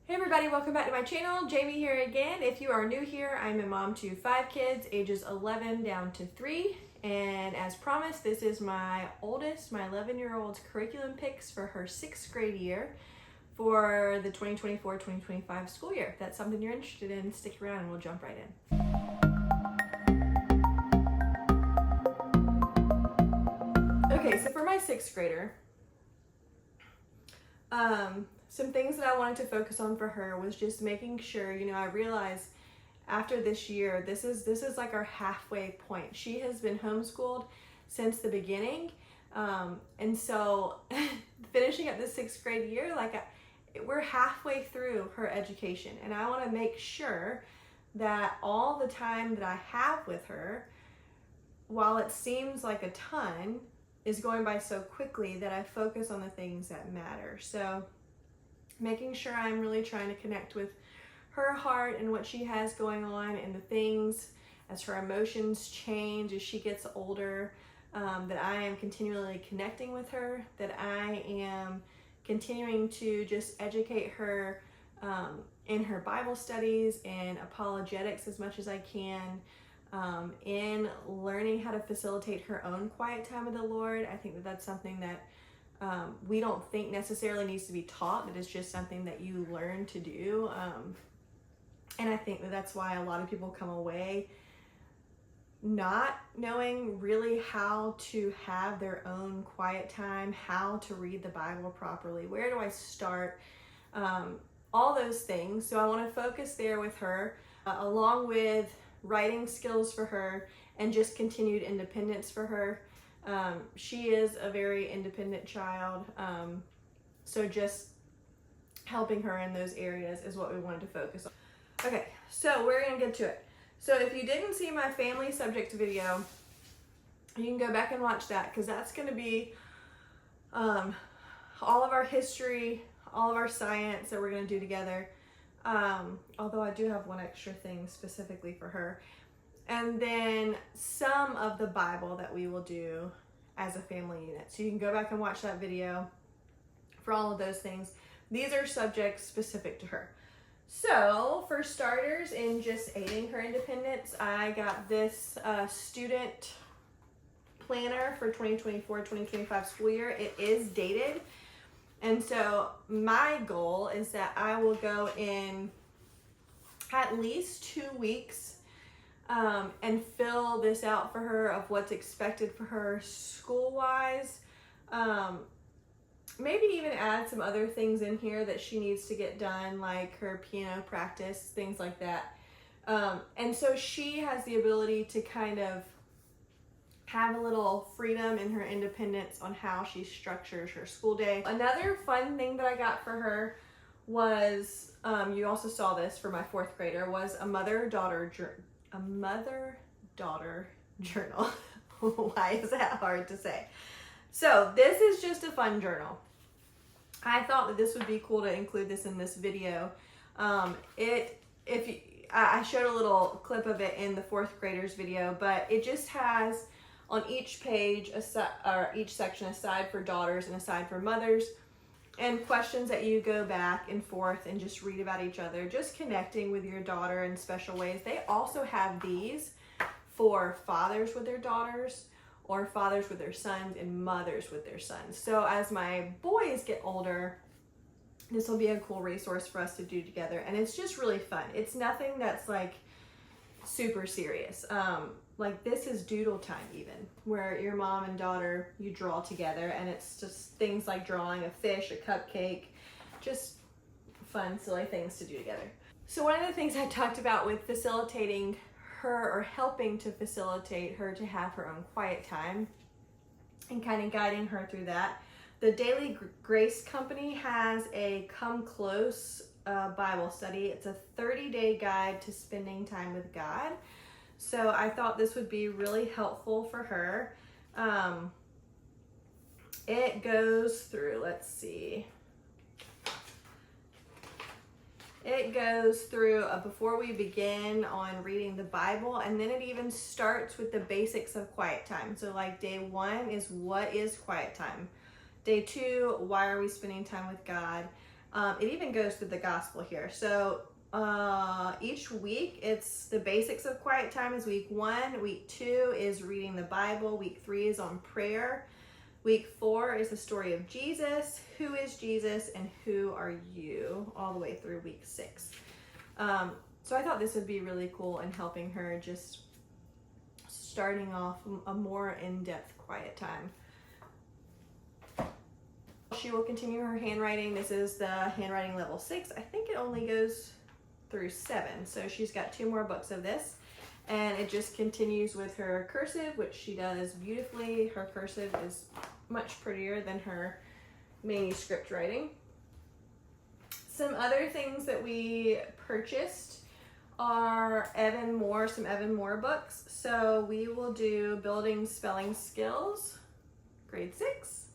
Hey everybody, welcome back to my channel. Jamie here again. If you are new here, I'm a mom to 5 kids, ages 11 down to 3. And as promised, this is my oldest, my 11-year-old's curriculum picks for her 6th grade year for the 2024-2025 school year. If that's something you're interested in, stick around and we'll jump right in. Okay, so for my 6th grader, some things that I wanted to focus on for her was just making sure, I realized after this year, this is like our halfway point. She has been homeschooled since the beginning. And so finishing up the 6th grade year, we're halfway through her education. And I want to make sure that all the time that I have with her, while it seems like a ton, is going by so quickly, that I focus on the things that matter. So making sure I'm really trying to connect with her heart and what she has going on and the things as her emotions change as she gets older, that I am continually connecting with her, that I am continuing to just educate her in her Bible studies and apologetics as much as I can, in learning how to facilitate her own quiet time with the Lord. I think that that's something that we don't think necessarily needs to be taught, but it's just something that you learn to do. And I think that that's why a lot of people come away not knowing really how to have their own quiet time, how to read the Bible properly, where do I start, all those things. So I want to focus there with her, along with writing skills for her and just continued independence for her. She is a very independent child, so just helping her in those areas is what we wanted to focus on. Okay, so we're gonna get to it. So if you didn't see my family subject video, you can go back and watch that, because that's gonna be all of our history, all of our science that we're gonna do together. Although I do have one extra thing specifically for her. And then some of the Bible that we will do as a family unit. So you can go back and watch that video for all of those things. These are subjects specific to her. So for starters, in just aiding her independence, I got this student planner for 2024-2025 school year. It is dated. And so my goal is that I will go in at least 2 weeks and fill this out for her of what's expected for her school-wise. Maybe even add some other things in here that she needs to get done, like her piano practice, things like that. And so she has the ability to kind of have a little freedom in her independence on how she structures her school day. Another fun thing that I got for her was, you also saw this for my 4th grader, was a mother-daughter journal. Why is that hard to say? So this is just a fun journal. I thought that this would be cool to include this in this video. I showed a little clip of it in the 4th graders video, but it just has on each page, or each section, a side for daughters and a side for mothers, and questions that you go back and forth and just read about each other, just connecting with your daughter in special ways. They also have these for fathers with their daughters, or fathers with their sons, and mothers with their sons. So as my boys get older, this will be a cool resource for us to do together. And it's just really fun. It's nothing that's like super serious. Like this is doodle time even, where your mom and daughter, you draw together, and it's just things like drawing a fish, a cupcake, just fun, silly things to do together. So one of the things I talked about with facilitating her, or helping to facilitate her to have her own quiet time and kind of guiding her through that, the Daily Grace Company has a Come Close Bible study. It's a 30-day guide to spending time with God. So I thought this would be really helpful for her. It goes through, let's see. It goes through before we begin on reading the Bible, and then it even starts with the basics of quiet time. So like day 1 is what is quiet time. Day 2, why are we spending time with God? It even goes through the gospel here. So each week, it's the basics of quiet time is week 1. Week 2 is reading the Bible. Week 3 is on prayer. Week 4 is the story of Jesus. Who is Jesus and who are you? All the way through week 6. So I thought this would be really cool in helping her just starting off a more in-depth quiet time. She will continue her handwriting. This is the handwriting level 6. I think it only goes through 7. So she's got 2 more books of this. And it just continues with her cursive, which she does beautifully. Her cursive is much prettier than her manuscript writing. Some other things that we purchased are some Evan Moore books. So we will do Building Spelling Skills, grade 6.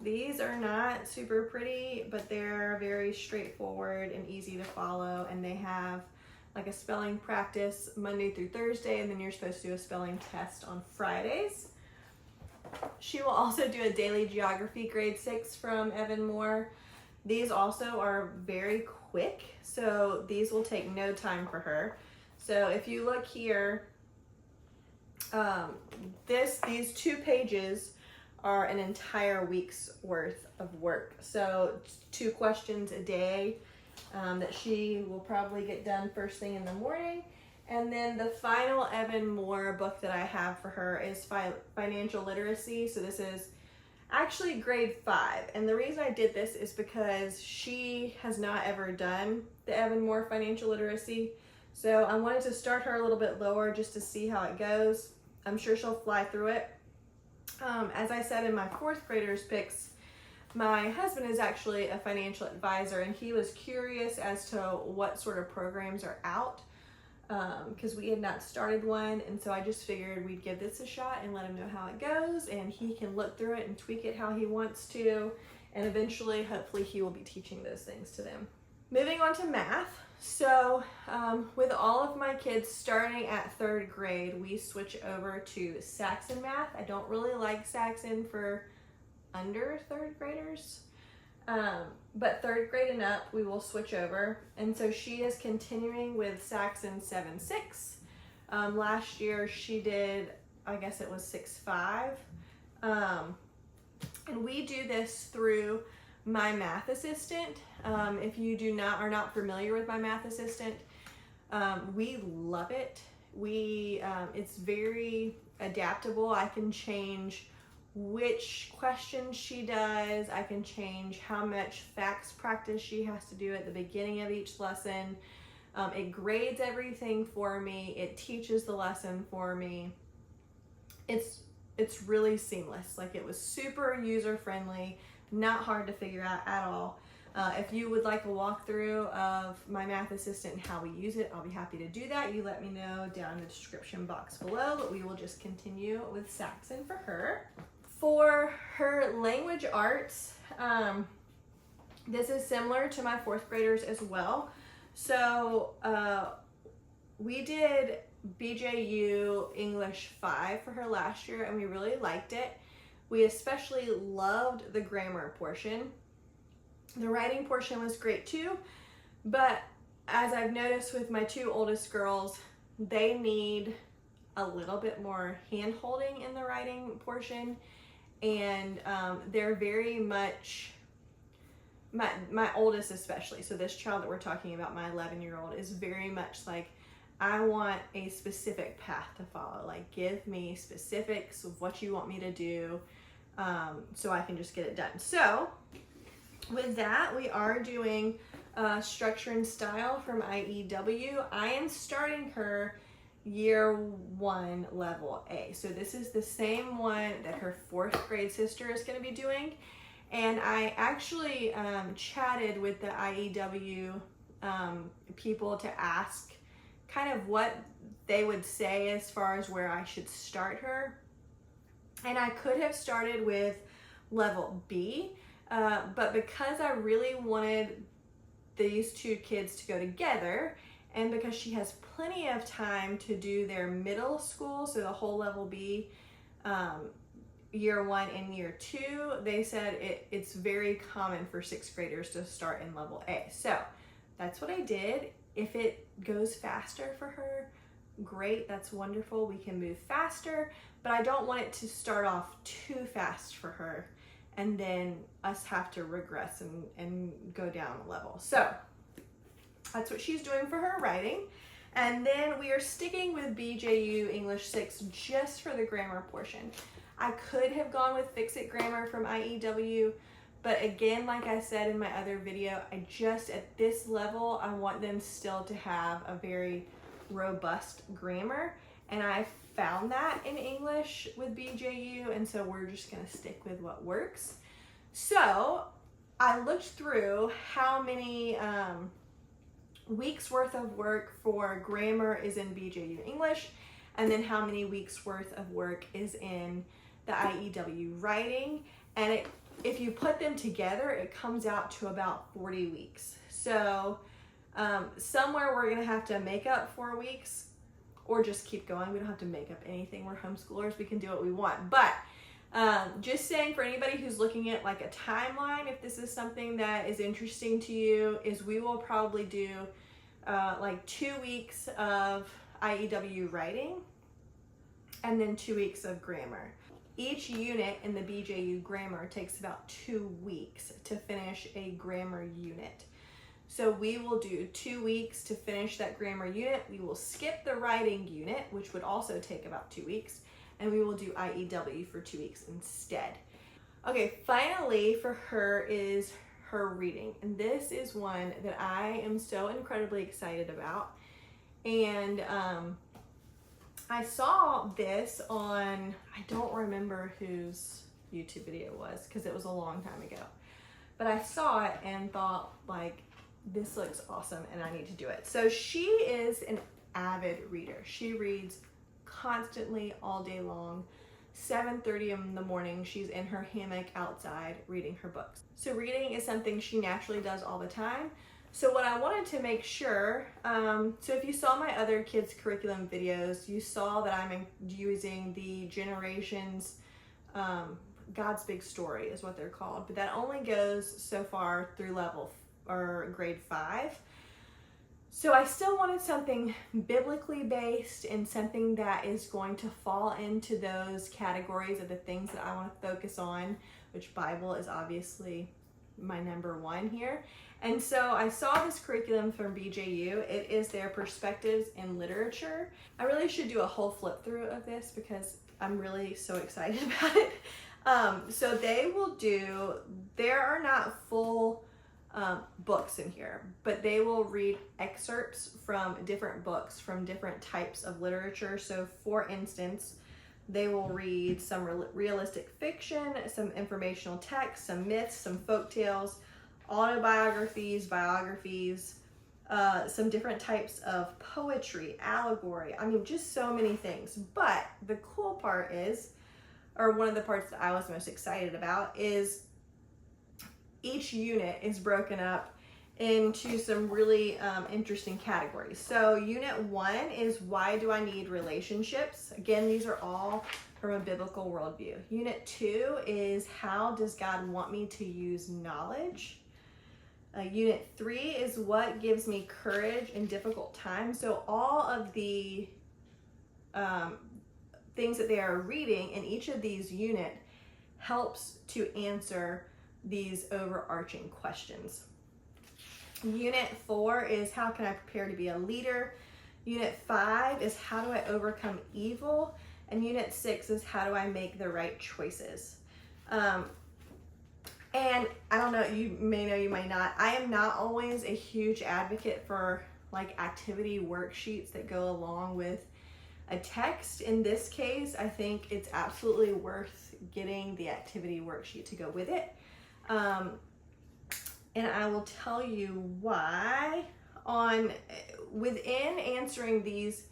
These are not super pretty, but they're very straightforward and easy to follow, and they have like a spelling practice Monday through Thursday, and then you're supposed to do a spelling test on Fridays. She will also do a daily geography grade 6 from Evan Moore. These also are very quick, so these will take no time for her. So if you look here, these 2 pages are an entire week's worth of work. So 2 questions a day that she will probably get done first thing in the morning. And then the final Evan Moore book that I have for her is Financial Literacy. So this is actually grade 5. And the reason I did this is because she has not ever done the Evan Moore Financial Literacy. So I wanted to start her a little bit lower just to see how it goes. I'm sure she'll fly through it. As I said in my 4th graders picks, my husband is actually a financial advisor, and he was curious as to what sort of programs are out because we had not started one, and so I just figured we'd give this a shot and let him know how it goes, and he can look through it and tweak it how he wants to, and eventually, hopefully, he will be teaching those things to them. Moving on to math. So with all of my kids starting at 3rd grade, we switch over to Saxon math. I don't really like Saxon for under 3rd graders, but 3rd grade and up, we will switch over. And so she is continuing with Saxon 7-6. Last year she did, I guess it was 6-5. And we do this through My Math Assistant. If you are not familiar with My Math Assistant, we love it. It's very adaptable. I can change which questions she does. I can change how much facts practice she has to do at the beginning of each lesson. It grades everything for me. It teaches the lesson for me. It's really seamless. Like, it was super user friendly. Not hard to figure out at all. If you would like a walkthrough of My Math Assistant and how we use it, I'll be happy to do that. You let me know down in the description box below, but we will just continue with Saxon for her. For her language arts, this is similar to my 4th graders as well. So we did BJU English 5 for her last year, and we really liked it. We especially loved the grammar portion. The writing portion was great too, but as I've noticed with my 2 oldest girls, they need a little bit more hand holding in the writing portion, and they're very much, my oldest especially, so this child that we're talking about, my 11-year-old, is very much like, I want a specific path to follow. Like, give me specifics of what you want me to do, so I can just get it done. So with that, we are doing Structure and Style from IEW. I am starting her year 1 level A. So this is the same one that her 4th grade sister is going to be doing. And I actually chatted with the IEW people to ask kind of what they would say as far as where I should start her. And I could have started with level B, but because I really wanted these 2 kids to go together, and because she has plenty of time to do their middle school, so the whole level B, year 1 and year 2, they said it's very common for 6th graders to start in level A. So that's what I did. If it goes faster for her, great, that's wonderful. We can move faster, but I don't want it to start off too fast for her and then us have to regress and go down a level. So that's what she's doing for her writing. And then we are sticking with BJU English 6 just for the grammar portion. I could have gone with Fix It Grammar from IEW, but again, like I said in my other video, I just, at this level, I want them still to have a very robust grammar. And I found that in English with BJU, and so we're just gonna stick with what works. So I looked through how many weeks worth of work for grammar is in BJU English, and then how many weeks worth of work is in the IEW writing. And if you put them together, it comes out to about 40 weeks. So somewhere we're gonna have to make up 4 weeks or just keep going. We don't have to make up anything. We're homeschoolers, we can do what we want. But just saying, for anybody who's looking at like a timeline, if this is something that is interesting to you, is we will probably do like 2 weeks of IEW writing and then 2 weeks of grammar. Each unit in the BJU grammar takes about 2 weeks to finish a grammar unit. So we will do 2 weeks to finish that grammar unit. We will skip the writing unit, which would also take about 2 weeks, and we will do IEW for 2 weeks instead. Okay, finally for her is her reading. And this is one that I am so incredibly excited about. And I saw this on, I don't remember whose YouTube video it was because it was a long time ago. But I saw it and thought, like, this looks awesome and I need to do it. So she is an avid reader. She reads constantly all day long. 7:30 in the morning, she's in her hammock outside reading her books. So reading is something she naturally does all the time. So what I wanted to make sure, so if you saw my other kids curriculum videos, you saw that I'm using the Generations, God's Big Story is what they're called, but that only goes so far through level or grade 5. So I still wanted something biblically based and something that is going to fall into those categories of the things that I want to focus on, which Bible is obviously my number 1 here. And so I saw this curriculum from BJU. It is their Perspectives in Literature. I really should do a whole flip through of this because I'm really so excited about it. So they will do, there are not full books in here, but they will read excerpts from different books from different types of literature. So for instance, they will read some realistic fiction, some informational text, some myths, some folktales, autobiographies, biographies, some different types of poetry, allegory. I mean, just so many things. But the cool part is, or one of the parts that I was most excited about, is each unit is broken up into some really interesting categories. So unit 1 is why do I need relationships? Again, these are all from a biblical worldview. Unit 2 is how does God want me to use knowledge? Unit 3 is what gives me courage in difficult times. So all of the things that they are reading in each of these units helps to answer these overarching questions. Unit 4 is how can I prepare to be a leader? Unit 5 is how do I overcome evil? And Unit 6 is how do I make the right choices? And I don't know, you may know, you may not. I am not always a huge advocate for like activity worksheets that go along with a text. In this case, I think it's absolutely worth getting the activity worksheet to go with it. And I will tell you why. Within answering these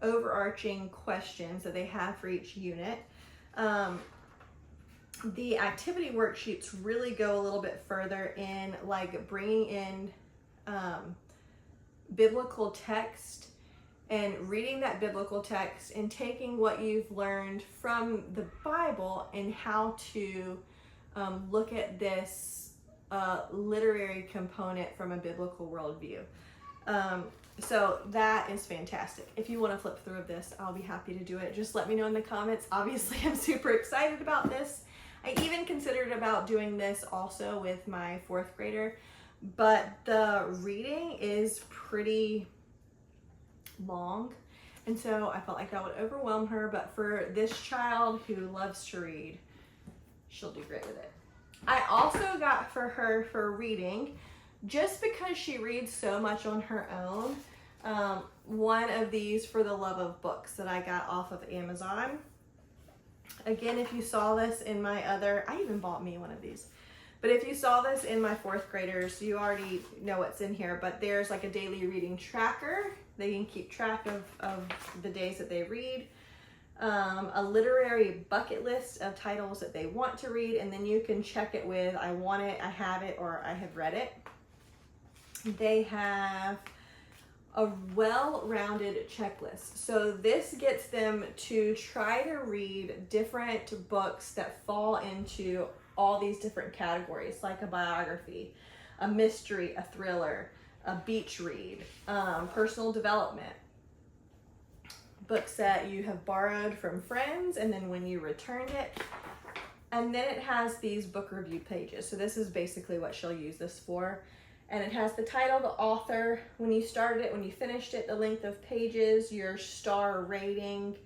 overarching questions that they have for each unit, the activity worksheets really go a little bit further in like bringing in biblical text and reading that biblical text and taking what you've learned from the Bible and how to look at this literary component from a biblical worldview. So that is fantastic. If you want to flip through this, I'll be happy to do it. Just let me know in the comments. Obviously, I'm super excited about this. I even considered about doing this also with my 4th grader, but the reading is pretty long, and so I felt like that would overwhelm her. But for this child who loves to read, she'll do great with it. I also got for her for reading, just because she reads so much on her own, one of these For the Love of Books that I got off of Amazon. Again, if you saw this in my other, I even bought me one of these, but if you saw this in my 4th graders, you already know what's in here. But there's like a daily reading tracker. They can keep track of the days that they read. A literary bucket list of titles that they want to read, and then you can check it with I want it, I have it, or I have read it. They have a well-rounded checklist. So this gets them to try to read different books that fall into all these different categories, like a biography, a mystery, a thriller, a beach read, personal development, books that you have borrowed from friends and then when you returned it. And then it has these book review pages. So this is basically what she'll use this for. And it has the title, the author, when you started it, when you finished it, the length of pages, your star rating,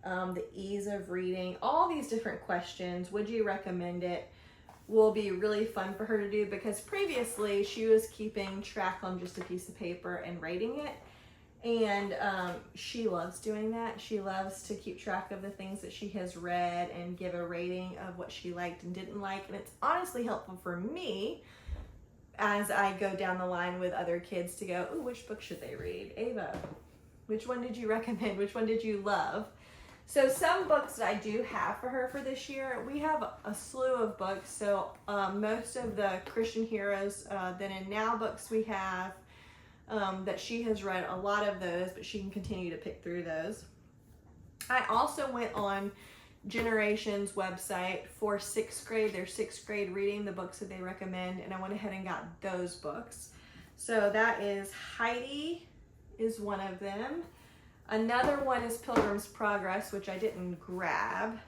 the ease of reading, all these different questions. Would you recommend it? Will be really fun for her to do, because previously she was keeping track on just a piece of paper and rating it. And she loves doing that. She loves to keep track of the things that she has read and give a rating of what she liked and didn't like. And it's honestly helpful for me as I go down the line with other kids to go, oh, which book should they read? Ava, which one did you recommend? Which one did you love? So some books that I do have for her for this year, we have a slew of books. So most of the Christian Heroes Then and Now books we have that she has read, a lot of those, but she can continue to pick through those. I also went on Generation's website for 6th grade, their 6th grade reading, the books that they recommend, and I went ahead and got those books. So that is Heidi is one of them. Another one is Pilgrim's Progress, which I didn't grab,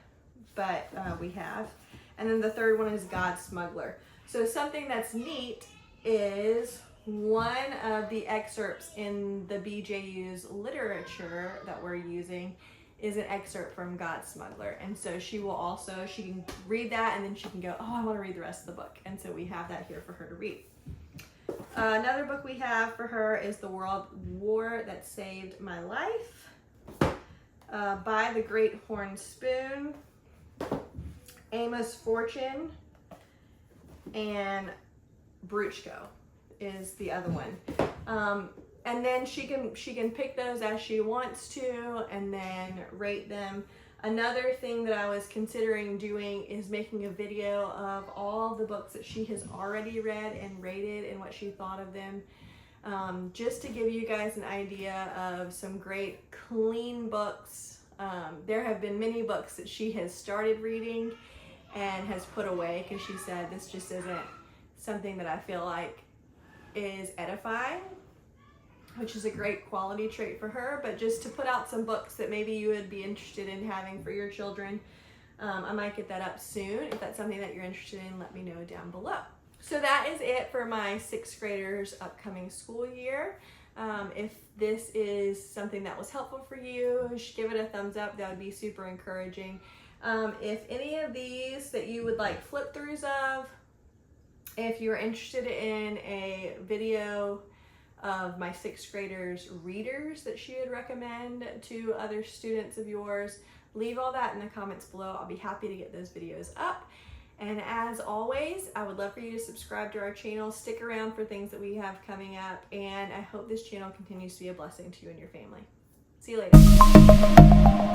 but we have. And then the third one is God Smuggler. So something that's neat is one of the excerpts in the BJU's literature that we're using is an excerpt from God Smuggler. And so she can read that and then she can go, oh, I want to read the rest of the book. And so we have that here for her to read. Another book we have for her is The World War That Saved My Life by the Great Horn Spoon, Amos Fortune, and Bruchko is the other one. And then she can pick those as she wants to and then rate them. Another thing that I was considering doing is making a video of all the books that she has already read and rated and what she thought of them. Just to give you guys an idea of some great clean books. There have been many books that she has started reading and has put away because she said this just isn't something that I feel like is edifying, which is a great quality trait for her. But just to put out some books that maybe you would be interested in having for your children, I might get that up soon. If that's something that you're interested in, let me know down below. So that is it for my 6th graders upcoming school year. If this is something that was helpful for you, give it a thumbs up. That would be super encouraging. If any of these that you would like flip throughs of, if you're interested in a video of my 6th graders readers that she would recommend to other students of yours, leave all that in the comments below. I'll be happy to get those videos up. And as always, I would love for you to subscribe to our channel, stick around for things that we have coming up, and I hope this channel continues to be a blessing to you and your family. See you later.